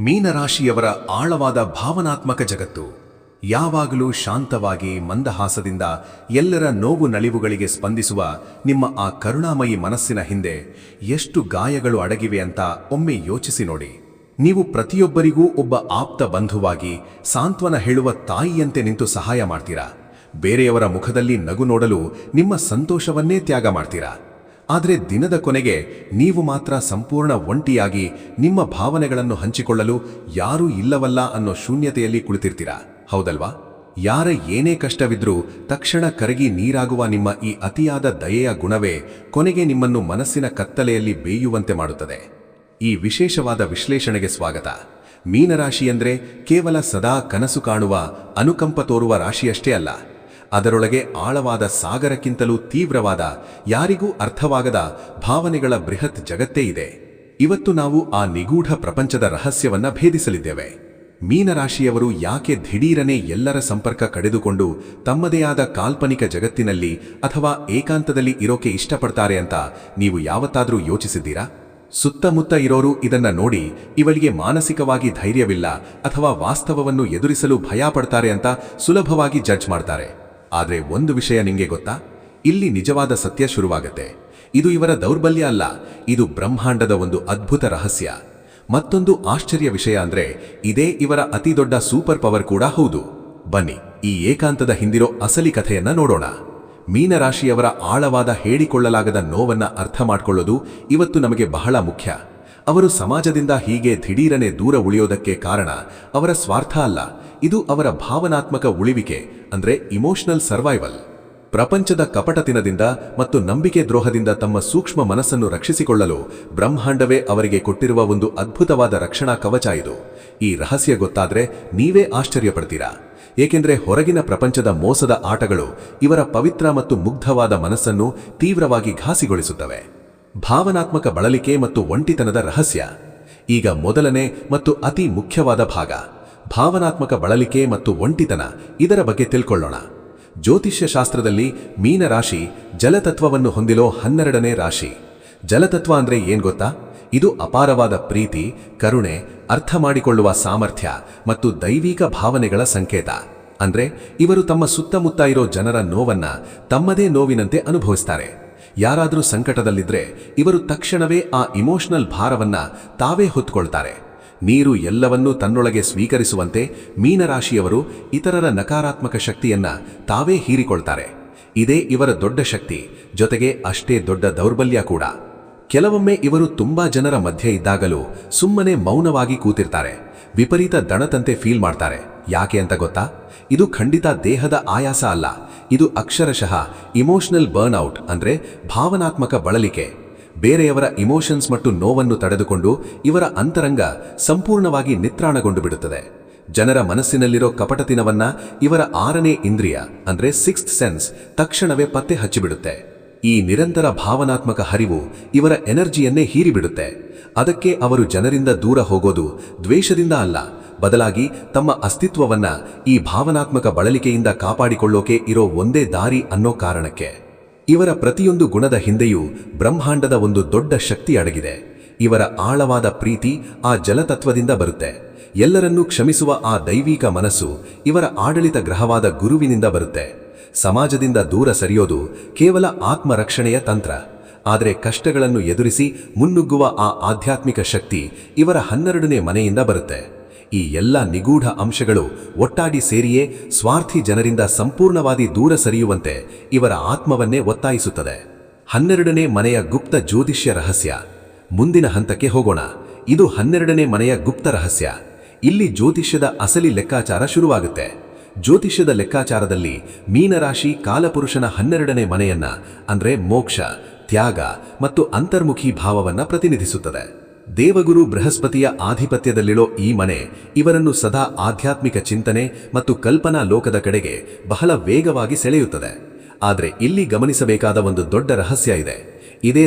ಮೀನರಾಶಿಯವರ ಆಳವಾದ ಭಾವನಾತ್ಮಕ ಜಗತ್ತು. ಯಾವಾಗಲೂ ಶಾಂತವಾಗಿ ಮಂದಹಾಸದಿಂದ ಎಲ್ಲರ ನೋವು ನಲಿವುಗಳಿಗೆ ಸ್ಪಂದಿಸುವ ನಿಮ್ಮ ಆ ಕರುಣಾಮಯಿ ಮನಸ್ಸಿನ ಹಿಂದೆ ಎಷ್ಟು ಗಾಯಗಳು ಅಡಗಿವೆ ಅಂತ ಒಮ್ಮೆ ಯೋಚಿಸಿ ನೋಡಿ. ನೀವು ಪ್ರತಿಯೊಬ್ಬರಿಗೂ ಒಬ್ಬ ಆಪ್ತ ಬಂಧುವಾಗಿ ಸಾಂತ್ವನ ಹೇಳುವ ತಾಯಿಯಂತೆ ನಿಂತು ಸಹಾಯ ಮಾಡ್ತೀರಾ. ಬೇರೆಯವರ ಮುಖದಲ್ಲಿ ನಗು ನೋಡಲು ನಿಮ್ಮ ಸಂತೋಷವನ್ನೇ ತ್ಯಾಗ ಮಾಡ್ತೀರಾ. ಆದರೆ ದಿನದ ಕೊನೆಗೆ ನೀವು ಮಾತ್ರ ಸಂಪೂರ್ಣ ಒಂಟಿಯಾಗಿ ನಿಮ್ಮ ಭಾವನೆಗಳನ್ನು ಹಂಚಿಕೊಳ್ಳಲು ಯಾರೂ ಇಲ್ಲವಲ್ಲ ಅನ್ನೋ ಶೂನ್ಯತೆಯಲ್ಲಿ ಕುಳಿತಿರ್ತೀರಾ, ಹೌದಲ್ವಾ? ಯಾರ ಏನೇ ಕಷ್ಟವಿದ್ರೂ ತಕ್ಷಣ ಕರಗಿ ನೀರಾಗುವ ನಿಮ್ಮ ಈ ಅತಿಯಾದ ದಯೆಯ ಗುಣವೇ ಕೊನೆಗೆ ನಿಮ್ಮನ್ನು ಮನಸ್ಸಿನ ಕತ್ತಲೆಯಲ್ಲಿ ಬೇಯುವಂತೆ ಮಾಡುತ್ತದೆ. ಈ ವಿಶೇಷವಾದ ವಿಶ್ಲೇಷಣೆಗೆ ಸ್ವಾಗತ. ಮೀನರಾಶಿ ಎಂದರೆ ಕೇವಲ ಸದಾ ಕನಸು ಕಾಣುವ, ಅನುಕಂಪ ತೋರುವ ರಾಶಿಯಷ್ಟೇ ಅಲ್ಲ. ಅದರೊಳಗೆ ಆಳವಾದ ಸಾಗರಕ್ಕಿಂತಲೂ ತೀವ್ರವಾದ, ಯಾರಿಗೂ ಅರ್ಥವಾಗದ ಭಾವನೆಗಳ ಬೃಹತ್ ಜಗತ್ತೇ ಇದೆ. ಇವತ್ತು ನಾವು ಆ ನಿಗೂಢ ಪ್ರಪಂಚದ ರಹಸ್ಯವನ್ನ ಭೇದಿಸಲಿದ್ದೇವೆ. ಮೀನರಾಶಿಯವರು ಯಾಕೆ ದಿಢೀರನೆ ಎಲ್ಲರ ಸಂಪರ್ಕ ಕಡಿದುಕೊಂಡು ತಮ್ಮದೇ ಆದ ಕಾಲ್ಪನಿಕ ಜಗತ್ತಿನಲ್ಲಿ ಅಥವಾ ಏಕಾಂತದಲ್ಲಿ ಇರೋಕೆ ಇಷ್ಟಪಡ್ತಾರೆ ಅಂತ ನೀವು ಯಾವತ್ತಾದರೂ ಯೋಚಿಸಿದ್ದೀರಾ? ಸುತ್ತಮುತ್ತ ಇರೋರು ಇದನ್ನ ನೋಡಿ ಇವಳಿಗೆ ಮಾನಸಿಕವಾಗಿ ಧೈರ್ಯವಿಲ್ಲ ಅಥವಾ ವಾಸ್ತವವನ್ನು ಎದುರಿಸಲು ಭಯ ಪಡ್ತಾರೆ ಅಂತ ಸುಲಭವಾಗಿ ಜಡ್ಜ್ ಮಾಡ್ತಾರೆ. ಆದರೆ ಒಂದು ವಿಷಯ ನಿಮಗೆ ಗೊತ್ತಾ? ಇಲ್ಲಿ ನಿಜವಾದ ಸತ್ಯ ಶುರುವಾಗತ್ತೆ. ಇದು ಇವರ ದೌರ್ಬಲ್ಯ ಅಲ್ಲ, ಇದು ಬ್ರಹ್ಮಾಂಡದ ಒಂದು ಅದ್ಭುತ ರಹಸ್ಯ. ಮತ್ತೊಂದು ಆಶ್ಚರ್ಯ ವಿಷಯ ಅಂದ್ರೆ ಇದೇ ಇವರ ಅತಿ ದೊಡ್ಡ ಸೂಪರ್ ಪವರ್ ಕೂಡ ಹೌದು. ಬನ್ನಿ, ಈ ಏಕಾಂತದ ಹಿಂದಿರೋ ಅಸಲಿ ಕಥೆಯನ್ನ ನೋಡೋಣ. ಮೀನರಾಶಿಯವರ ಆಳವಾದ ಹೇಳಿಕೊಳ್ಳಲಾಗದ ನೋವನ್ನ ಅರ್ಥ ಮಾಡ್ಕೊಳ್ಳೋದು ಇವತ್ತು ನಮಗೆ ಬಹಳ ಮುಖ್ಯ. ಅವರು ಸಮಾಜದಿಂದ ಹೀಗೆ ದಿಢೀರನೆ ದೂರ ಉಳಿಯೋದಕ್ಕೆ ಕಾರಣ ಅವರ ಸ್ವಾರ್ಥ ಅಲ್ಲ, ಇದು ಅವರ ಭಾವನಾತ್ಮಕ ಉಳಿವಿಕೆ, ಅಂದ್ರೆ ಇಮೋಷನಲ್ ಸರ್ವೈವಲ್. ಪ್ರಪಂಚದ ಕಪಟತನದಿಂದ ಮತ್ತು ನಂಬಿಕೆ ದ್ರೋಹದಿಂದ ತಮ್ಮ ಸೂಕ್ಷ್ಮ ಮನಸ್ಸನ್ನು ರಕ್ಷಿಸಿಕೊಳ್ಳಲು ಬ್ರಹ್ಮಾಂಡವೇ ಅವರಿಗೆ ಕೊಟ್ಟಿರುವ ಒಂದು ಅದ್ಭುತವಾದ ರಕ್ಷಣಾ ಕವಚ ಇದು. ಈ ರಹಸ್ಯ ಗೊತ್ತಾದ್ರೆ ನೀವೇ ಆಶ್ಚರ್ಯಪಡ್ತೀರಾ. ಏಕೆಂದ್ರೆ ಹೊರಗಿನ ಪ್ರಪಂಚದ ಮೋಸದ ಆಟಗಳು ಇವರ ಪವಿತ್ರ ಮತ್ತು ಮುಗ್ಧವಾದ ಮನಸ್ಸನ್ನು ತೀವ್ರವಾಗಿ ಘಾಸಿಗೊಳಿಸುತ್ತವೆ. ಭಾವನಾತ್ಮಕ ಬಳಲಿಕೆ ಮತ್ತು ಒಂಟಿತನದ ರಹಸ್ಯ. ಈಗ ಮೊದಲನೇ ಮತ್ತು ಅತಿ ಮುಖ್ಯವಾದ ಭಾಗ, ಭಾವನಾತ್ಮಕ ಬಳಲಿಕೆ ಮತ್ತು ಒಂಟಿತನ. ಇದರ ಬಗ್ಗೆ ತಿಳ್ಕೊಳ್ಳೋಣ. ಜ್ಯೋತಿಷ್ಯ ಶಾಸ್ತ್ರದಲ್ಲಿ ಮೀನರಾಶಿ ಜಲತತ್ವವನ್ನು ಹೊಂದಿರೋ 12ನೇ ರಾಶಿ. ಜಲತತ್ವ ಅಂದ್ರೆ ಏನ್ ಗೊತ್ತಾ? ಇದು ಅಪಾರವಾದ ಪ್ರೀತಿ, ಕರುಣೆ, ಅರ್ಥ ಮಾಡಿಕೊಳ್ಳುವ ಸಾಮರ್ಥ್ಯ ಮತ್ತು ದೈವಿಕ ಭಾವನೆಗಳ ಸಂಕೇತ. ಅಂದ್ರೆ ಇವರು ತಮ್ಮ ಸುತ್ತಮುತ್ತ ಇರೋ ಜನರ ನೋವನ್ನ ತಮ್ಮದೇ ನೋವಿನಂತೆ ಅನುಭವಿಸ್ತಾರೆ. ಯಾರಾದರೂ ಸಂಕಟದಲ್ಲಿದ್ರೆ ಇವರು ತಕ್ಷಣವೇ ಆ ಇಮೋಷನಲ್ ಭಾರವನ್ನ ತಾವೇ ಹೊತ್ತುಕೊಳ್ತಾರೆ. ನೀರು ಎಲ್ಲವನ್ನೂ ತನ್ನೊಳಗೆ ಸ್ವೀಕರಿಸುವಂತೆ ಮೀನರಾಶಿಯವರು ಇತರರ ನಕಾರಾತ್ಮಕ ಶಕ್ತಿಯನ್ನ ತಾವೇ ಹೀರಿಕೊಳ್ತಾರೆ. ಇದೇ ಇವರ ದೊಡ್ಡ ಶಕ್ತಿ, ಜೊತೆಗೆ ಅಷ್ಟೇ ದೊಡ್ಡ ದೌರ್ಬಲ್ಯ ಕೂಡ. ಕೆಲವೊಮ್ಮೆ ಇವರು ತುಂಬಾ ಜನರ ಮಧ್ಯೆ ಇದ್ದಾಗಲೂ ಸುಮ್ಮನೆ ಮೌನವಾಗಿ ಕೂತಿರ್ತಾರೆ. ವಿಪರೀತ ದಣತಂತೆ ಫೀಲ್ ಮಾಡ್ತಾರೆ. ಯಾಕೆ ಅಂತ ಗೊತ್ತಾ? ಇದು ಖಂಡಿತ ದೇಹದ ಆಯಾಸ ಅಲ್ಲ, ಇದು ಅಕ್ಷರಶಃ ಇಮೋಷನಲ್ ಬರ್ನ್ಔಟ್, ಅಂದ್ರೆ ಭಾವನಾತ್ಮಕ ಬಳಲಿಕೆ. ಬೇರೆಯವರ ಇಮೋಷನ್ಸ್ ಮತ್ತು ನೋವನ್ನು ತಡೆದುಕೊಂಡು ಇವರ ಅಂತರಂಗ ಸಂಪೂರ್ಣವಾಗಿ ನಿತ್ರಾಣಗೊಂಡು ಬಿಡುತ್ತದೆ. ಜನರ ಮನಸ್ಸಿನಲ್ಲಿರೋ ಕಪಟತನವನ್ನ ಇವರ 6ನೇ ಇಂದ್ರಿಯ ಅಂದ್ರೆ 6th ಸೆನ್ಸ್ ತಕ್ಷಣವೇ ಪತ್ತೆ ಹಚ್ಚಿಬಿಡುತ್ತೆ. ಈ ನಿರಂತರ ಭಾವನಾತ್ಮಕ ಹರಿವು ಇವರ ಎನರ್ಜಿಯನ್ನೇ ಹೀರಿಬಿಡುತ್ತೆ. ಅದಕ್ಕೆ ಅವರು ಜನರಿಂದ ದೂರ ಹೋಗೋದು ದ್ವೇಷದಿಂದ ಅಲ್ಲ, ಬದಲಾಗಿ ತಮ್ಮ ಅಸ್ತಿತ್ವವನ್ನ ಈ ಭಾವನಾತ್ಮಕ ಬಳಲಿಕೆಯಿಂದ ಕಾಪಾಡಿಕೊಳ್ಳೋಕೆ ಇರೋ ಒಂದೇ ದಾರಿ ಅನ್ನೋ ಕಾರಣಕ್ಕೆ. ಇವರ ಪ್ರತಿಯೊಂದು ಗುಣದ ಹಿಂದೆಯೂ ಬ್ರಹ್ಮಾಂಡದ ಒಂದು ದೊಡ್ಡ ಶಕ್ತಿ ಅಡಗಿದೆ. ಇವರ ಆಳವಾದ ಪ್ರೀತಿ ಆ ಜಲತತ್ವದಿಂದ ಬರುತ್ತೆ. ಎಲ್ಲರನ್ನೂ ಕ್ಷಮಿಸುವ ಆ ದೈವಿಕ ಮನಸ್ಸು ಇವರ ಆಡಳಿತ ಗ್ರಹವಾದ ಗುರುವಿನಿಂದ ಬರುತ್ತೆ. ಸಮಾಜದಿಂದ ದೂರ ಸರಿಯೋದು ಕೇವಲ ಆತ್ಮರಕ್ಷಣೆಯ ತಂತ್ರ. ಆದರೆ ಕಷ್ಟಗಳನ್ನು ಎದುರಿಸಿ ಮುನ್ನುಗ್ಗುವ ಆ ಆಧ್ಯಾತ್ಮಿಕ ಶಕ್ತಿ ಇವರ 12ನೇ ಮನೆಯಿಂದ ಬರುತ್ತೆ. ಈ ಎಲ್ಲ ನಿಗೂಢ ಅಂಶಗಳು ಒಟ್ಟಾಗಿ ಸೇರಿಯೇ ಸ್ವಾರ್ಥಿ ಜನರಿಂದ ಸಂಪೂರ್ಣವಾಗಿ ದೂರ ಸರಿಯುವಂತೆ ಇವರ ಆತ್ಮವನ್ನೇ ಒತ್ತಾಯಿಸುತ್ತದೆ. 12ನೇ ಮನೆಯ ಗುಪ್ತ ಜ್ಯೋತಿಷ್ಯ ರಹಸ್ಯ. ಮುಂದಿನ ಹಂತಕ್ಕೆ ಹೋಗೋಣ. ಇದು 12ನೇ ಮನೆಯ ಗುಪ್ತ ರಹಸ್ಯ. ಇಲ್ಲಿ ಜ್ಯೋತಿಷ್ಯದ ಅಸಲಿ ಲೆಕ್ಕಾಚಾರ ಶುರುವಾಗುತ್ತೆ. ಜ್ಯೋತಿಷ್ಯದ ಲೆಕ್ಕಾಚಾರದಲ್ಲಿ ಮೀನರಾಶಿ ಕಾಲಪುರುಷನ 12ನೇ ಮನೆಯನ್ನ ಅಂದ್ರೆ ಮೋಕ್ಷ, ತ್ಯಾಗ ಮತ್ತು ಅಂತರ್ಮುಖಿ ಭಾವವನ್ನ ಪ್ರತಿನಿಧಿಸುತ್ತದೆ. ದೇವಗುರು ಬೃಹಸ್ಪತಿಯ ಆಧಿಪತ್ಯದಲ್ಲಿರೋ ಈ ಮನೆ ಇವರನ್ನು ಸದಾ ಆಧ್ಯಾತ್ಮಿಕ ಚಿಂತನೆ ಮತ್ತು ಕಲ್ಪನಾ ಲೋಕದ ಕಡೆಗೆ ಬಹಳ ವೇಗವಾಗಿ ಸೆಳೆಯುತ್ತದೆ. ಆದರೆ ಇಲ್ಲಿ ಗಮನಿಸಬೇಕಾದ ಒಂದು ದೊಡ್ಡ ರಹಸ್ಯ ಇದೆ. ಇದೇ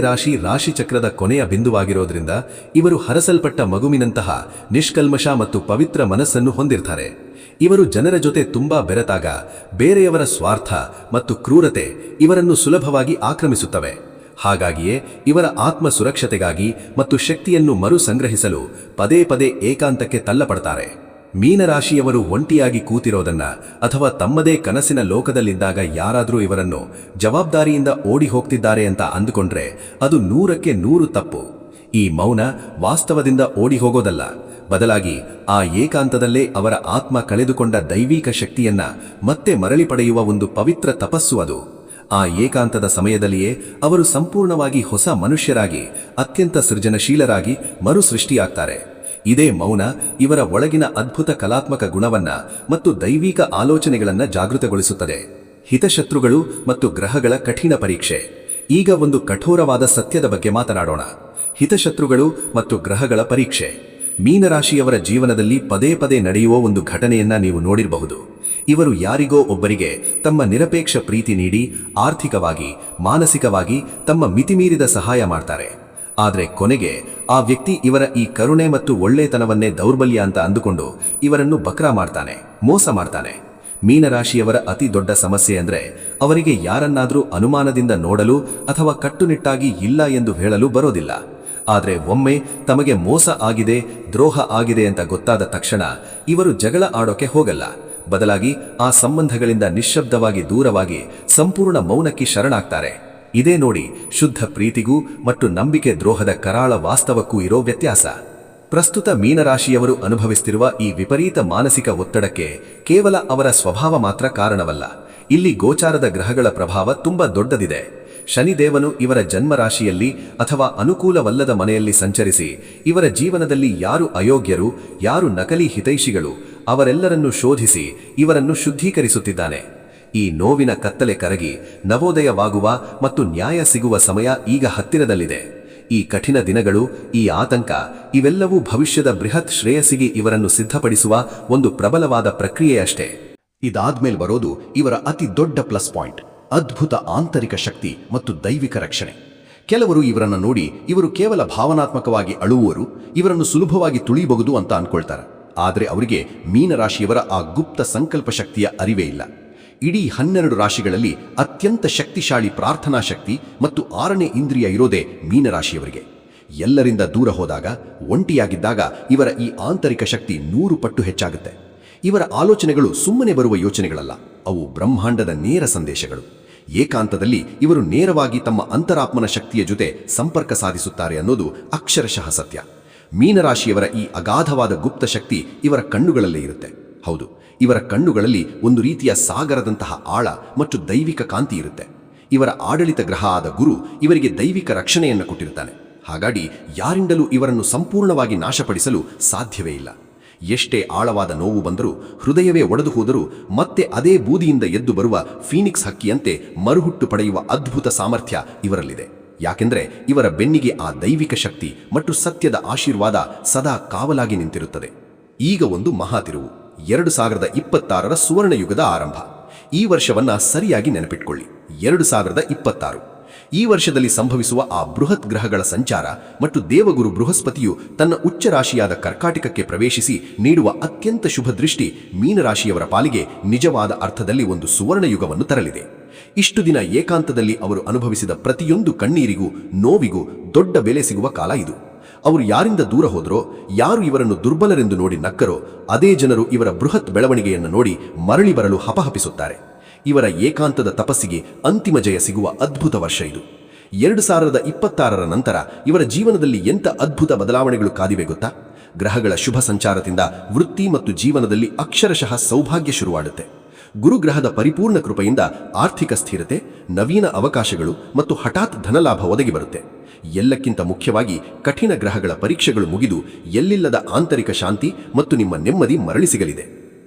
ರಾಶಿಚಕ್ರದ ಕೊನೆಯ ಬಿಂದುವಾಗಿರೋದ್ರಿಂದ ಇವರು ಹರಸಲ್ಪಟ್ಟ ಮಗುವಿನಂತಹ ನಿಷ್ಕಲ್ಮಶ ಮತ್ತು ಪವಿತ್ರ ಮನಸ್ಸನ್ನು ಹೊಂದಿರ್ತಾರೆ. ಇವರು ಜನರ ಜೊತೆ ತುಂಬಾ ಬೆರೆತಾಗ ಬೇರೆಯವರ ಸ್ವಾರ್ಥ ಮತ್ತು ಕ್ರೂರತೆ ಇವರನ್ನು ಸುಲಭವಾಗಿ ಆಕ್ರಮಿಸುತ್ತವೆ. ಹಾಗಾಗಿಯೇ ಇವರ ಆತ್ಮ ಸುರಕ್ಷತೆಗಾಗಿ ಮತ್ತು ಶಕ್ತಿಯನ್ನು ಮರು ಸಂಗ್ರಹಿಸಲು ಪದೇ ಪದೇ ಏಕಾಂತಕ್ಕೆ ತಳ್ಳಪಡ್ತಾರೆ. ಮೀನರಾಶಿಯವರು ಒಂಟಿಯಾಗಿ ಕೂತಿರೋದನ್ನ ಅಥವಾ ತಮ್ಮದೇ ಕನಸಿನ ಲೋಕದಲ್ಲಿದ್ದಾಗ ಯಾರಾದರೂ ಇವರನ್ನು ಜವಾಬ್ದಾರಿಯಿಂದ ಓಡಿ ಹೋಗ್ತಿದ್ದಾರೆ ಅಂತ ಅಂದುಕೊಂಡ್ರೆ ಅದು 100ಕ್ಕೆ 100 ತಪ್ಪು. ಈ ಮೌನ ವಾಸ್ತವದಿಂದ ಓಡಿ ಹೋಗೋದಲ್ಲ, ಬದಲಾಗಿ ಆ ಏಕಾಂತದಲ್ಲೇ ಅವರ ಆತ್ಮ ಕಳೆದುಕೊಂಡ ದೈವಿಕ ಶಕ್ತಿಯನ್ನ ಮತ್ತೆ ಮರಳಿ ಪಡೆಯುವ ಒಂದು ಪವಿತ್ರ ತಪಸ್ಸು ಅದು. ಆ ಏಕಾಂತದ ಸಮಯದಲ್ಲಿಯೇ ಅವರು ಸಂಪೂರ್ಣವಾಗಿ ಹೊಸ ಮನುಷ್ಯರಾಗಿ ಅತ್ಯಂತ ಸೃಜನಶೀಲರಾಗಿ ಮರು ಸೃಷ್ಟಿಯಾಗ್ತಾರೆ. ಇದೇ ಮೌನ ಇವರ ಒಳಗಿನ ಅದ್ಭುತ ಕಲಾತ್ಮಕ ಗುಣವನ್ನ ಮತ್ತು ದೈವಿಕ ಆಲೋಚನೆಗಳನ್ನ ಜಾಗೃತಗೊಳಿಸುತ್ತದೆ. ಹಿತಶತ್ರುಗಳು ಮತ್ತು ಗ್ರಹಗಳ ಕಠಿಣ ಪರೀಕ್ಷೆ. ಈಗ ಒಂದು ಕಠೋರವಾದ ಸತ್ಯದ ಬಗ್ಗೆ ಮಾತನಾಡೋಣ. ಹಿತಶತ್ರುಗಳು ಮತ್ತು ಗ್ರಹಗಳ ಪರೀಕ್ಷೆ. ಮೀನರಾಶಿಯವರ ಜೀವನದಲ್ಲಿ ಪದೇ ಪದೇ ನಡೆಯುವ ಒಂದು ಘಟನೆಯನ್ನ ನೀವು ನೋಡಿರಬಹುದು. ಇವರು ಯಾರಿಗೋ ಒಬ್ಬರಿಗೆ ತಮ್ಮ ನಿರಪೇಕ್ಷ ಪ್ರೀತಿ ನೀಡಿ ಆರ್ಥಿಕವಾಗಿ ಮಾನಸಿಕವಾಗಿ ತಮ್ಮ ಮಿತಿಮೀರಿದ ಸಹಾಯ ಮಾಡ್ತಾರೆ. ಆದರೆ ಕೊನೆಗೆ ಆ ವ್ಯಕ್ತಿ ಇವರ ಈ ಕರುಣೆ ಮತ್ತು ಒಳ್ಳೆತನವನ್ನೇ ದೌರ್ಬಲ್ಯ ಅಂತ ಅಂದುಕೊಂಡು ಇವರನ್ನು ಬಕ್ರಾ ಮಾಡ್ತಾನೆ, ಮೋಸ ಮಾಡ್ತಾನೆ. ಮೀನರಾಶಿಯವರ ಅತಿ ದೊಡ್ಡ ಸಮಸ್ಯೆ ಅಂದ್ರೆ ಅವರಿಗೆ ಯಾರನ್ನಾದರೂ ಅನುಮಾನದಿಂದ ನೋಡಲು ಅಥವಾ ಕಟ್ಟುನಿಟ್ಟಾಗಿ ಇಲ್ಲ ಎಂದು ಹೇಳಲು ಬರೋದಿಲ್ಲ. ಆದರೆ ಒಮ್ಮೆ ತಮಗೆ ಮೋಸ ಆಗಿದೆ, ದ್ರೋಹ ಆಗಿದೆ ಅಂತ ಗೊತ್ತಾದ ತಕ್ಷಣ ಇವರು ಜಗಳ ಆಡೋಕೆ ಹೋಗಲ್ಲ. ಬದಲಾಗಿ ಆ ಸಂಬಂಧಗಳಿಂದ ನಿಶ್ಶಬ್ದವಾಗಿ ದೂರವಾಗಿ ಸಂಪೂರ್ಣ ಮೌನಕ್ಕೆ ಶರಣಾಗ್ತಾರೆ. ಇದೇ ನೋಡಿ ಶುದ್ಧ ಪ್ರೀತಿಗೂ ಮತ್ತು ನಂಬಿಕೆ ದ್ರೋಹದ ಕರಾಳ ವಾಸ್ತವಕ್ಕೂ ಇರೋ ವ್ಯತ್ಯಾಸ. ಪ್ರಸ್ತುತ ಮೀನರಾಶಿಯವರು ಅನುಭವಿಸುತ್ತಿರುವ ಈ ವಿಪರೀತ ಮಾನಸಿಕ ಒತ್ತಡಕ್ಕೆ ಕೇವಲ ಅವರ ಸ್ವಭಾವ ಮಾತ್ರ ಕಾರಣವಲ್ಲ. ಇಲ್ಲಿ ಗೋಚಾರದ ಗ್ರಹಗಳ ಪ್ರಭಾವ ತುಂಬಾ ದೊಡ್ಡದಿದೆ. ಶನಿದೇವನು ಇವರ ಜನ್ಮರಾಶಿಯಲ್ಲಿ ಅಥವಾ ಅನುಕೂಲವಲ್ಲದ ಮನೆಯಲ್ಲಿ ಸಂಚರಿಸಿ ಇವರ ಜೀವನದಲ್ಲಿ ಯಾರು ಅಯೋಗ್ಯರು, ಯಾರು ನಕಲಿ ಹಿತೈಷಿಗಳು ಅವರೆಲ್ಲರನ್ನೂ ಶೋಧಿಸಿ ಇವರನ್ನು ಶುದ್ಧೀಕರಿಸುತ್ತಿದ್ದಾನೆ. ಈ ನೋವಿನ ಕತ್ತಲೆ ಕರಗಿ ನವೋದಯವಾಗುವ ಮತ್ತು ನ್ಯಾಯ ಸಿಗುವ ಸಮಯ ಈಗ ಹತ್ತಿರದಲ್ಲಿದೆ. ಈ ಕಠಿಣ ದಿನಗಳು, ಈ ಆತಂಕ ಇವೆಲ್ಲವೂ ಭವಿಷ್ಯದ ಬೃಹತ್ ಶ್ರೇಯಸ್ಸಿಗೆ ಇವರನ್ನು ಸಿದ್ಧಪಡಿಸುವ ಒಂದು ಪ್ರಬಲವಾದ ಪ್ರಕ್ರಿಯೆಯಷ್ಟೇ. ಇದಾದ್ಮೇಲೆ ಬರೋದು ಇವರ ಅತಿ ದೊಡ್ಡ ಪ್ಲಸ್ ಪಾಯಿಂಟ್, ಅದ್ಭುತ ಆಂತರಿಕ ಶಕ್ತಿ ಮತ್ತು ದೈವಿಕ ರಕ್ಷಣೆ. ಕೆಲವರು ಇವರನ್ನು ನೋಡಿ ಇವರು ಕೇವಲ ಭಾವನಾತ್ಮಕವಾಗಿ ಅಳುವವರು, ಇವರನ್ನು ಸುಲಭವಾಗಿ ತುಳಿಬಹುದು ಅಂತ ಅನ್ಕೊಳ್ತಾರೆ. ಆದರೆ ಅವರಿಗೆ ಮೀನರಾಶಿಯವರ ಆ ಗುಪ್ತ ಸಂಕಲ್ಪ ಶಕ್ತಿಯ ಅರಿವೇ ಇಲ್ಲ. ಇಡೀ 12 ರಾಶಿಗಳಲ್ಲಿ ಅತ್ಯಂತ ಶಕ್ತಿಶಾಲಿ ಪ್ರಾರ್ಥನಾ ಶಕ್ತಿ ಮತ್ತು 6ನೇ ಇಂದ್ರಿಯ ಇರೋದೇ ಮೀನರಾಶಿಯವರಿಗೆ. ಎಲ್ಲರಿಂದ ದೂರ ಹೋದಾಗ, ಒಂಟಿಯಾಗಿದ್ದಾಗ ಇವರ ಈ ಆಂತರಿಕ ಶಕ್ತಿ 100 ಪಟ್ಟು ಹೆಚ್ಚಾಗುತ್ತೆ. ಇವರ ಆಲೋಚನೆಗಳು ಸುಮ್ಮನೆ ಬರುವ ಯೋಚನೆಗಳಲ್ಲ, ಅವು ಬ್ರಹ್ಮಾಂಡದ ನೇರ ಸಂದೇಶಗಳು. ಏಕಾಂತದಲ್ಲಿ ಇವರು ನೇರವಾಗಿ ತಮ್ಮ ಅಂತರಾತ್ಮನ ಶಕ್ತಿಯ ಜೊತೆ ಸಂಪರ್ಕ ಸಾಧಿಸುತ್ತಾರೆ ಅನ್ನೋದು ಅಕ್ಷರಶಃ ಸತ್ಯ. ಮೀನರಾಶಿಯವರ ಈ ಅಗಾಧವಾದ ಗುಪ್ತ ಶಕ್ತಿ ಇವರ ಕಣ್ಣುಗಳಲ್ಲೇ ಇರುತ್ತೆ. ಹೌದು, ಇವರ ಕಣ್ಣುಗಳಲ್ಲಿ ಒಂದು ರೀತಿಯ ಸಾಗರದಂತಹ ಆಳ ಮತ್ತು ದೈವಿಕ ಕಾಂತಿ ಇರುತ್ತೆ. ಇವರ ಆಡಳಿತ ಗ್ರಹ ಆದ ಗುರು ಇವರಿಗೆ ದೈವಿಕ ರಕ್ಷಣೆಯನ್ನು ಕೊಟ್ಟಿರ್ತಾನೆ. ಹಾಗಾಗಿ ಯಾರಿಂದಲೂ ಇವರನ್ನು ಸಂಪೂರ್ಣವಾಗಿ ನಾಶಪಡಿಸಲು ಸಾಧ್ಯವೇ ಇಲ್ಲ. ಎಷ್ಟೇ ಆಳವಾದ ನೋವು ಬಂದರೂ, ಹೃದಯವೇ ಒಡೆದು ಹೋದರೂ ಮತ್ತೆ ಅದೇ ಬೂದಿಯಿಂದ ಎದ್ದು ಬರುವ ಫೀನಿಕ್ಸ್ ಹಕ್ಕಿಯಂತೆ ಮರುಹುಟ್ಟು ಪಡೆಯುವ ಅದ್ಭುತ ಸಾಮರ್ಥ್ಯ ಇವರಲ್ಲಿದೆ. ಯಾಕೆಂದ್ರೆ ಇವರ ಬೆನ್ನಿಗೆ ಆ ದೈವಿಕ ಶಕ್ತಿ ಮತ್ತು ಸತ್ಯದ ಆಶೀರ್ವಾದ ಸದಾ ಕಾವಲಾಗಿ ನಿಂತಿರುತ್ತದೆ. ಈಗ ಒಂದು ಮಹಾತಿರುವು, 2026ರ ಸುವರ್ಣಯುಗದ ಆರಂಭ. ಈ ವರ್ಷವನ್ನ ಸರಿಯಾಗಿ ನೆನಪಿಟ್ಕೊಳ್ಳಿ, 2026. ಈ ವರ್ಷದಲ್ಲಿ ಸಂಭವಿಸುವ ಆ ಬೃಹತ್ ಗ್ರಹಗಳ ಸಂಚಾರ ಮತ್ತು ದೇವಗುರು ಬೃಹಸ್ಪತಿಯು ತನ್ನ ಉಚ್ಚ ರಾಶಿಯಾದ ಕರ್ಕಾಟಕಕ್ಕೆ ಪ್ರವೇಶಿಸಿ ನೀಡುವ ಅತ್ಯಂತ ಶುಭ ದೃಷ್ಟಿ ಮೀನರಾಶಿಯವರ ಪಾಲಿಗೆ ನಿಜವಾದ ಅರ್ಥದಲ್ಲಿ ಒಂದು ಸುವರ್ಣಯುಗವನ್ನು ತರಲಿದೆ. ಇಷ್ಟು ದಿನ ಏಕಾಂತದಲ್ಲಿ ಅವರು ಅನುಭವಿಸಿದ ಪ್ರತಿಯೊಂದು ಕಣ್ಣೀರಿಗೂ ನೋವಿಗೂ ದೊಡ್ಡ ಬೆಲೆ ಸಿಗುವ ಕಾಲ ಇದು. ಅವರು ಯಾರಿಂದ ದೂರ ಹೋದ್ರೋ, ಯಾರು ಇವರನ್ನು ದುರ್ಬಲರೆಂದು ನೋಡಿ ನಕ್ಕರೋ, ಅದೇ ಜನರು ಇವರ ಬೃಹತ್ ಬೆಳವಣಿಗೆಯನ್ನು ನೋಡಿ ಮರಳಿ ಬರಲು ಹಪಹಪಿಸುತ್ತಾರೆ. ಇವರ ಏಕಾಂತದ ತಪಸ್ಸಿಗೆ ಅಂತಿಮ ಜಯ ಸಿಗುವ ಅದ್ಭುತ ವರ್ಷ ಇದು. 2026ರ ನಂತರ ಇವರ ಜೀವನದಲ್ಲಿ ಎಂಥ ಅದ್ಭುತ ಬದಲಾವಣೆಗಳು ಕಾದಿವೆ ಗೊತ್ತಾ? ಗ್ರಹಗಳ ಶುಭ ಸಂಚಾರದಿಂದ ವೃತ್ತಿ ಮತ್ತು ಜೀವನದಲ್ಲಿ ಅಕ್ಷರಶಃ ಸೌಭಾಗ್ಯ ಶುರುವಾಡುತ್ತೆ. ಗುರುಗ್ರಹದ ಪರಿಪೂರ್ಣ ಕೃಪೆಯಿಂದ ಆರ್ಥಿಕ ಸ್ಥಿರತೆ, ನವೀನ ಅವಕಾಶಗಳು ಮತ್ತು ಹಠಾತ್ ಧನಲಾಭ ಒದಗಿ ಬರುತ್ತೆ. ಎಲ್ಲಕ್ಕಿಂತ ಮುಖ್ಯವಾಗಿ ಕಠಿಣ ಗ್ರಹಗಳ ಪರೀಕ್ಷೆಗಳು ಮುಗಿದು ಎಲ್ಲಿಲ್ಲದ ಆಂತರಿಕ ಶಾಂತಿ ಮತ್ತು ನಿಮ್ಮ ನೆಮ್ಮದಿ ಮರಳಿ ಸಿಗಲಿದೆ.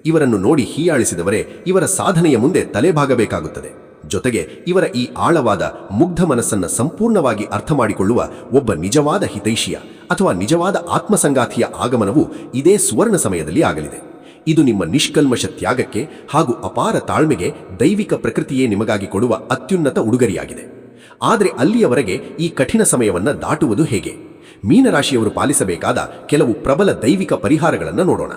ಇವರನ್ನು ನೋಡಿ ಹೀಯಾಳಿಸಿದವರೇ ಇವರ ಸಾಧನೆಯ ಮುಂದೆ ತಲೆಬಾಗಬೇಕಾಗುತ್ತದೆ. ಜೊತೆಗೆ ಇವರ ಈ ಆಳವಾದ ಮುಗ್ಧ ಮನಸ್ಸನ್ನು ಸಂಪೂರ್ಣವಾಗಿ ಅರ್ಥ ಮಾಡಿಕೊಳ್ಳುವ ಒಬ್ಬ ನಿಜವಾದ ಹಿತೈಷಿಯ ಅಥವಾ ನಿಜವಾದ ಆತ್ಮಸಂಗಾತಿಯ ಆಗಮನವು ಇದೇ ಸುವರ್ಣ ಸಮಯದಲ್ಲಿ ಆಗಲಿದೆ. ಇದು ನಿಮ್ಮ ನಿಷ್ಕಲ್ಮಶ ತ್ಯಾಗಕ್ಕೆ ಹಾಗೂ ಅಪಾರ ತಾಳ್ಮೆಗೆ ದೈವಿಕ ಪ್ರಕೃತಿಯೇ ನಿಮಗಾಗಿ ಕೊಡುವ ಅತ್ಯುನ್ನತ ಉಡುಗೊರೆಯಾಗಿದೆ. ಆದರೆ ಅಲ್ಲಿಯವರೆಗೆ ಈ ಕಠಿಣ ಸಮಯವನ್ನು ದಾಟುವುದು ಹೇಗೆ? ಮೀನರಾಶಿಯವರು ಪಾಲಿಸಬೇಕಾದ ಕೆಲವು ಪ್ರಬಲ ದೈವಿಕ ಪರಿಹಾರಗಳನ್ನು ನೋಡೋಣ.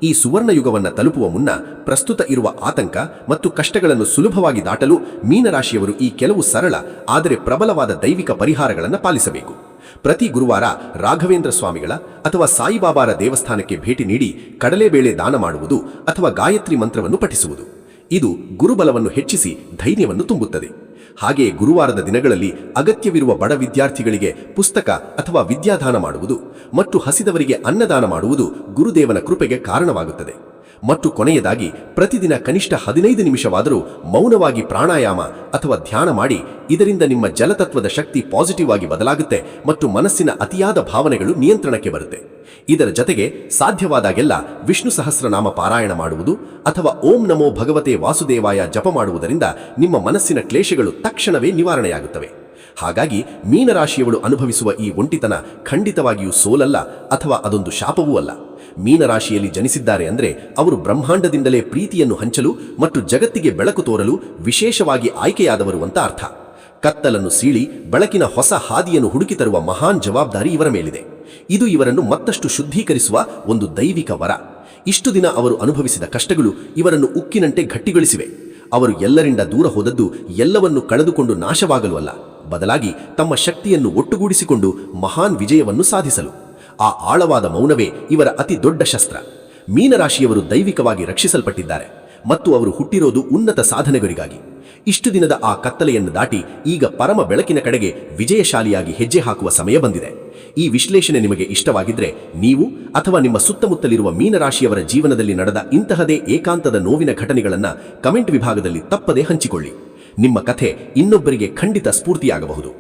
ಈ ಸುವರ್ಣಯುಗವನ್ನು ತಲುಪುವ ಮುನ್ನ ಪ್ರಸ್ತುತ ಇರುವ ಆತಂಕ ಮತ್ತು ಕಷ್ಟಗಳನ್ನು ಸುಲಭವಾಗಿ ದಾಟಲು ಮೀನರಾಶಿಯವರು ಈ ಕೆಲವು ಸರಳ ಆದರೆ ಪ್ರಬಲವಾದ ದೈವಿಕ ಪರಿಹಾರಗಳನ್ನು ಪಾಲಿಸಬೇಕು. ಪ್ರತಿ ಗುರುವಾರ ರಾಘವೇಂದ್ರ ಸ್ವಾಮಿಗಳ ಅಥವಾ ಸಾಯಿಬಾಬಾರ ದೇವಸ್ಥಾನಕ್ಕೆ ಭೇಟಿ ನೀಡಿ ಕಡಲೆಬೇಳೆ ದಾನ ಮಾಡುವುದು ಅಥವಾ ಗಾಯತ್ರಿ ಮಂತ್ರವನ್ನು ಪಠಿಸುವುದು. ಇದು ಗುರುಬಲವನ್ನು ಹೆಚ್ಚಿಸಿ ಧೈರ್ಯವನ್ನು ತುಂಬುತ್ತದೆ. ಹಾಗೆಯೇ ಗುರುವಾರದ ದಿನಗಳಲ್ಲಿ ಅಗತ್ಯವಿರುವ ಬಡ ವಿದ್ಯಾರ್ಥಿಗಳಿಗೆ ಪುಸ್ತಕ ಅಥವಾ ವಿದ್ಯಾದಾನ ಮಾಡುವುದು ಮತ್ತು ಹಸಿದವರಿಗೆ ಅನ್ನದಾನ ಮಾಡುವುದು ಗುರುದೇವನ ಕೃಪೆಗೆ ಕಾರಣವಾಗುತ್ತದೆ. ಮತ್ತು ಕೊನೆಯದಾಗಿ ಪ್ರತಿದಿನ ಕನಿಷ್ಠ 15 ನಿಮಿಷವಾದರೂ ಮೌನವಾಗಿ ಪ್ರಾಣಾಯಾಮ ಅಥವಾ ಧ್ಯಾನ ಮಾಡಿ. ಇದರಿಂದ ನಿಮ್ಮ ಜಲತತ್ವದ ಶಕ್ತಿ ಪಾಸಿಟಿವ್ ಆಗಿ ಬದಲಾಗುತ್ತೆ ಮತ್ತು ಮನಸ್ಸಿನ ಅತಿಯಾದ ಭಾವನೆಗಳು ನಿಯಂತ್ರಣಕ್ಕೆ ಬರುತ್ತೆ. ಇದರ ಜತೆಗೆ ಸಾಧ್ಯವಾದಾಗೆಲ್ಲ ವಿಷ್ಣು ಸಹಸ್ರನಾಮ ಪಾರಾಯಣ ಮಾಡುವುದು ಅಥವಾ ಓಂ ನಮೋ ಭಗವತೆ ವಾಸುದೇವಾಯ ಜಪ ಮಾಡುವುದರಿಂದ ನಿಮ್ಮ ಮನಸ್ಸಿನ ಕ್ಲೇಶಗಳು ತಕ್ಷಣವೇ ನಿವಾರಣೆಯಾಗುತ್ತವೆ. ಹಾಗಾಗಿ ಮೀನರಾಶಿಯವರು ಅನುಭವಿಸುವ ಈ ಒಂಟಿತನ ಖಂಡಿತವಾಗಿಯೂ ಸೋಲಲ್ಲ ಅಥವಾ ಅದೊಂದು ಶಾಪವೂ ಅಲ್ಲ. ಮೀನರಾಶಿಯಲ್ಲಿ ಜನಿಸಿದ್ದಾರೆ ಅಂದರೆ ಅವರು ಬ್ರಹ್ಮಾಂಡದಿಂದಲೇ ಪ್ರೀತಿಯನ್ನು ಹಂಚಲು ಮತ್ತು ಜಗತ್ತಿಗೆ ಬೆಳಕು ತೋರಲು ವಿಶೇಷವಾಗಿ ಆಯ್ಕೆಯಾದವರು ಅಂತ ಅರ್ಥ. ಕತ್ತಲನ್ನು ಸೀಳಿ ಬೆಳಕಿನ ಹೊಸ ಹಾದಿಯನ್ನು ಹುಡುಕಿ ತರುವ ಮಹಾನ್ ಜವಾಬ್ದಾರಿ ಇವರ ಮೇಲಿದೆ. ಇದು ಇವರನ್ನು ಮತ್ತಷ್ಟು ಶುದ್ಧೀಕರಿಸುವ ಒಂದು ದೈವಿಕ ವರ. ಇಷ್ಟು ದಿನ ಅವರು ಅನುಭವಿಸಿದ ಕಷ್ಟಗಳು ಇವರನ್ನು ಉಕ್ಕಿನಂತೆ ಗಟ್ಟಿಗೊಳಿಸಿವೆ. ಅವರು ಎಲ್ಲರಿಂದ ದೂರ ಹೋದದ್ದು ಎಲ್ಲವನ್ನು ಕಳೆದುಕೊಂಡು ನಾಶವಾಗಲು ಅಲ್ಲ, ಬದಲಾಗಿ ತಮ್ಮ ಶಕ್ತಿಯನ್ನು ಒಟ್ಟುಗೂಡಿಸಿಕೊಂಡು ಮಹಾನ್ ವಿಜಯವನ್ನು ಸಾಧಿಸಲು. ಆ ಆಳವಾದ ಮೌನವೇ ಇವರ ಅತಿ ದೊಡ್ಡ ಶಸ್ತ್ರ. ಮೀನರಾಶಿಯವರು ದೈವಿಕವಾಗಿ ರಕ್ಷಿಸಲ್ಪಟ್ಟಿದ್ದಾರೆ ಮತ್ತು ಅವರು ಹುಟ್ಟಿರೋದು ಉನ್ನತ ಸಾಧನೆಗಳಿಗಾಗಿ. ಇಷ್ಟು ದಿನದ ಆ ಕತ್ತಲೆಯನ್ನು ದಾಟಿ ಈಗ ಪರಮ ಬೆಳಕಿನ ಕಡೆಗೆ ವಿಜಯಶಾಲಿಯಾಗಿ ಹೆಜ್ಜೆ ಹಾಕುವ ಸಮಯ ಬಂದಿದೆ. ಈ ವಿಶ್ಲೇಷಣೆ ನಿಮಗೆ ಇಷ್ಟವಾಗಿದ್ರೆ ನೀವು ಅಥವಾ ನಿಮ್ಮ ಸುತ್ತಮುತ್ತಲಿರುವ ಮೀನರಾಶಿಯವರ ಜೀವನದಲ್ಲಿ ನಡೆದ ಇಂತಹದೇ ಏಕಾಂತದ ನೋವಿನ ಘಟನೆಗಳನ್ನು ಕಮೆಂಟ್ ವಿಭಾಗದಲ್ಲಿ ತಪ್ಪದೇ ಹಂಚಿಕೊಳ್ಳಿ. ನಿಮ್ಮ ಕಥೆ ಇನ್ನೊಬ್ಬರಿಗೆ ಖಂಡಿತ ಸ್ಫೂರ್ತಿಯಾಗಬಹುದು.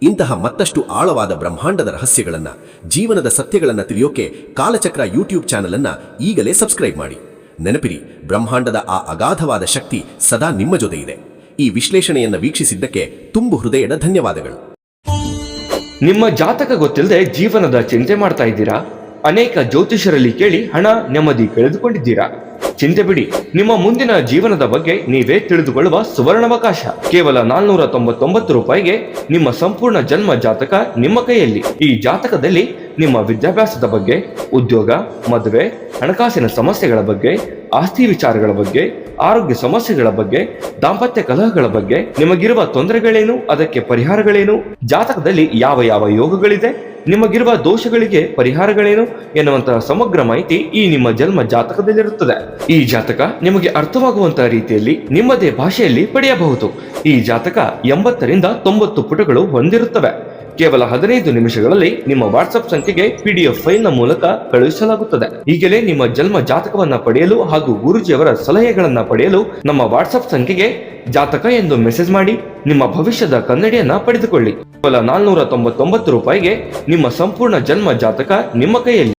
ಇಂತಹ ಮತ್ತಷ್ಟು ಆಳವಾದ ಬ್ರಹ್ಮಾಂಡದ ರಹಸ್ಯಗಳನ್ನು, ಜೀವನದ ಸತ್ಯಗಳನ್ನು ತಿಳಿಯೋಕೆ ಕಾಲಚಕ್ರ ಯೂಟ್ಯೂಬ್ ಚಾನಲ್ ಅನ್ನು ಈಗಲೇ ಸಬ್ಸ್ಕ್ರೈಬ್ ಮಾಡಿ. ನೆನಪಿರಿ, ಬ್ರಹ್ಮಾಂಡದ ಆ ಅಗಾಧವಾದ ಶಕ್ತಿ ಸದಾ ನಿಮ್ಮ ಜೊತೆ ಇದೆ. ಈ ವಿಶ್ಲೇಷಣೆಯನ್ನು ವೀಕ್ಷಿಸಿದ್ದಕ್ಕೆ ತುಂಬು ಹೃದಯದ ಧನ್ಯವಾದಗಳು. ನಿಮ್ಮ ಜಾತಕ ಗೊತ್ತಿಲ್ಲದೆ ಜೀವನದ ಚಿಂತೆ ಮಾಡ್ತಾ ಇದ್ದೀರಾ? ಅನೇಕ ಜ್ಯೋತಿಷರಲ್ಲಿ ಕೇಳಿ ಹಣ ನೆಮ್ಮದಿ ಕಳೆದುಕೊಂಡಿದ್ದೀರಾ? ಚಿಂತೆ ಬಿಡಿ, ನಿಮ್ಮ ಮುಂದಿನ ಜೀವನದ ಬಗ್ಗೆ ನೀವೇ ತಿಳಿದುಕೊಳ್ಳುವ ಸುವರ್ಣಾವಕಾಶ. ಕೇವಲ 499 ರೂಪಾಯಿಗೆ ನಿಮ್ಮ ಸಂಪೂರ್ಣ ಜನ್ಮ ಜಾತಕ ನಿಮ್ಮ ಕೈಯಲ್ಲಿ. ಈ ಜಾತಕದಲ್ಲಿ ನಿಮ್ಮ ವಿದ್ಯಾಭ್ಯಾಸದ ಬಗ್ಗೆ, ಉದ್ಯೋಗ, ಮದುವೆ, ಹಣಕಾಸಿನ ಸಮಸ್ಯೆಗಳ ಬಗ್ಗೆ, ಆಸ್ತಿ ವಿಚಾರಗಳ ಬಗ್ಗೆ, ಆರೋಗ್ಯ ಸಮಸ್ಯೆಗಳ ಬಗ್ಗೆ, ದಾಂಪತ್ಯ ಕಲಹಗಳ ಬಗ್ಗೆ, ನಿಮಗಿರುವ ತೊಂದರೆಗಳೇನು, ಅದಕ್ಕೆ ಪರಿಹಾರಗಳೇನು, ಜಾತಕದಲ್ಲಿ ಯಾವ ಯಾವ ಯೋಗಗಳಿದೆ, ನಿಮಗಿರುವ ದೋಷಗಳಿಗೆ ಪರಿಹಾರಗಳೇನು ಎನ್ನುವಂತಹ ಸಮಗ್ರ ಮಾಹಿತಿ ಈ ನಿಮ್ಮ ಜನ್ಮ ಜಾತಕದಲ್ಲಿರುತ್ತದೆ. ಈ ಜಾತಕ ನಿಮಗೆ ಅರ್ಥವಾಗುವಂತಹ ರೀತಿಯಲ್ಲಿ ನಿಮ್ಮದೇ ಭಾಷೆಯಲ್ಲಿ ಪಡೆಯಬಹುದು. ಈ ಜಾತಕ 80ರಿಂದ 90 ಪುಟಗಳು ಹೊಂದಿರುತ್ತವೆ. ಕೇವಲ 15 ನಿಮಿಷಗಳಲ್ಲಿ ನಿಮ್ಮ ವಾಟ್ಸ್ಆಪ್ ಸಂಖ್ಯೆಗೆ PDF ಫೈಲ್ನ ಮೂಲಕ ಕಳುಹಿಸಲಾಗುತ್ತದೆ. ಈಗಲೇ ನಿಮ್ಮ ಜನ್ಮ ಜಾತಕವನ್ನ ಪಡೆಯಲು ಹಾಗೂ ಗುರುಜಿಯವರ ಸಲಹೆಗಳನ್ನ ಪಡೆಯಲು ನಮ್ಮ ವಾಟ್ಸ್ಆಪ್ ಸಂಖ್ಯೆಗೆ ಜಾತಕ ಎಂದು ಮೆಸೇಜ್ ಮಾಡಿ ನಿಮ್ಮ ಭವಿಷ್ಯದ ಕನ್ನಡಿಯನ್ನ ಪಡೆದುಕೊಳ್ಳಿ. ಕೇವಲ 499 ರೂಪಾಯಿಗೆ ನಿಮ್ಮ ಸಂಪೂರ್ಣ ಜನ್ಮ ಜಾತಕ ನಿಮ್ಮ ಕೈಯಲ್ಲಿ.